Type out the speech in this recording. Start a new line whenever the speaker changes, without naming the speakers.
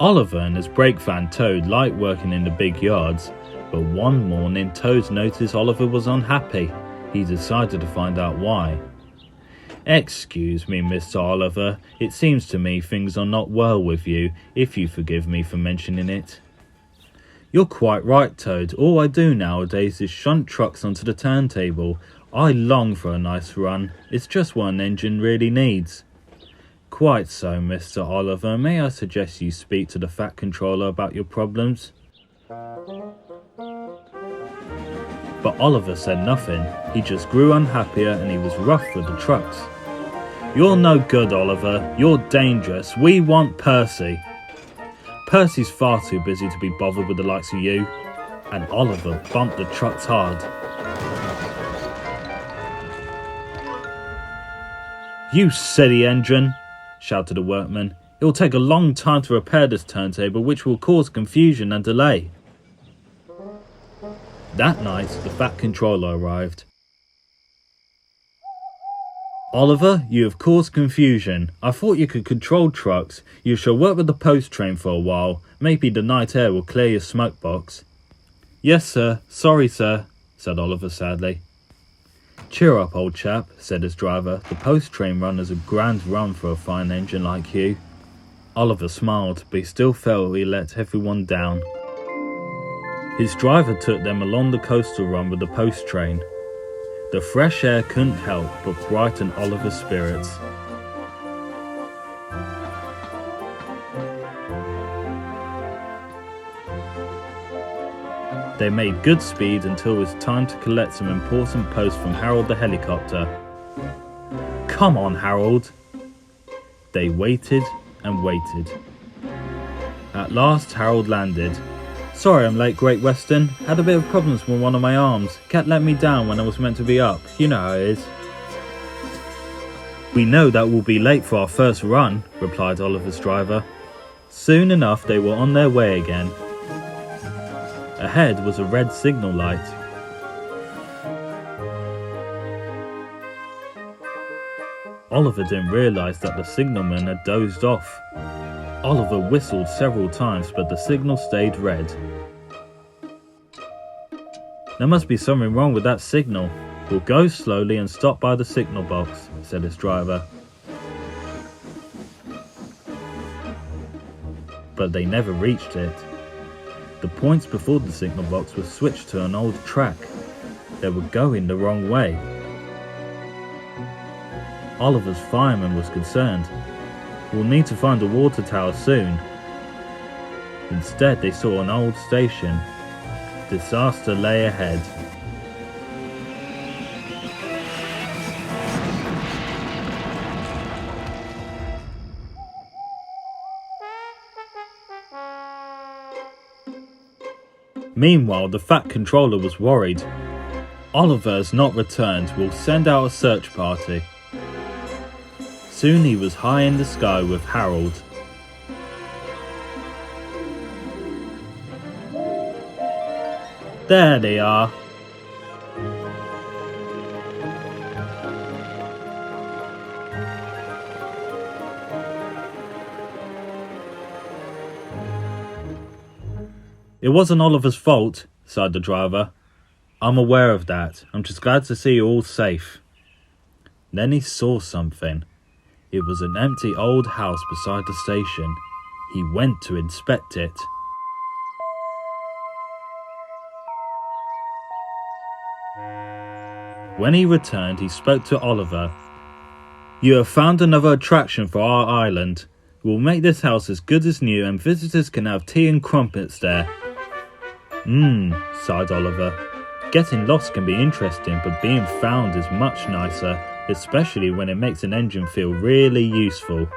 Oliver and his brake van Toad liked working in the big yards, but one morning Toad noticed Oliver was unhappy. He decided to find out why. "Excuse me, Mr. Oliver, it seems to me things are not well with you, if you forgive me for mentioning it." "You're quite right, Toad. All I do nowadays is shunt trucks onto the turntable. I long for a nice run. It's just what an engine really needs." "Quite so, Mr. Oliver. May I suggest you speak to the Fat Controller about your problems?" But Oliver said nothing. He just grew unhappier and he was rough with the trucks. "You're no good, Oliver. You're dangerous. We want Percy." "Percy's far too busy to be bothered with the likes of you." And Oliver bumped the trucks hard. "You silly engine," shouted the workman. "It will take a long time to repair this turntable, which will cause confusion and delay." That night, the Fat Controller arrived. "Oliver, you have caused confusion. I thought you could control trucks. You shall work with the post train for a while. Maybe the night air will clear your smoke box." "Yes, sir. Sorry, sir," said Oliver sadly. "Cheer up, old chap," said his driver. "The post train run is a grand run for a fine engine like you." Oliver smiled, but he still felt he let everyone down. His driver took them along the coastal run with the post train. The fresh air couldn't help but brighten Oliver's spirits. They made good speed until it was time to collect some important posts from Harold the helicopter. "Come on, Harold." They waited and waited. At last Harold landed. "Sorry I'm late, Great Western. Had a bit of problems with one of my arms. Cat let me down when I was meant to be up. You know how it is." "We know that we'll be late for our first run," replied Oliver's driver. Soon enough they were on their way again. Ahead was a red signal light. Oliver didn't realise that the signalman had dozed off. Oliver whistled several times, but the signal stayed red. "There must be something wrong with that signal. We'll go slowly and stop by the signal box," said his driver. But they never reached it. The points before the signal box were switched to an old track. They were going the wrong way. Oliver's fireman was concerned. "We'll need to find a water tower soon." Instead, they saw an old station. Disaster lay ahead. Meanwhile, the Fat Controller was worried. "Oliver has not returned. We'll send out a search party." Soon he was high in the sky with Harold. "There they are." "It wasn't Oliver's fault," sighed the driver. "I'm aware of that. I'm just glad to see you all safe." Then he saw something. It was an empty old house beside the station. He went to inspect it. When he returned, he spoke to Oliver. "You have found another attraction for our island. We'll make this house as good as new and visitors can have tea and crumpets there." Sighed Oliver. "Getting lost can be interesting, but being found is much nicer, especially when it makes an engine feel really useful."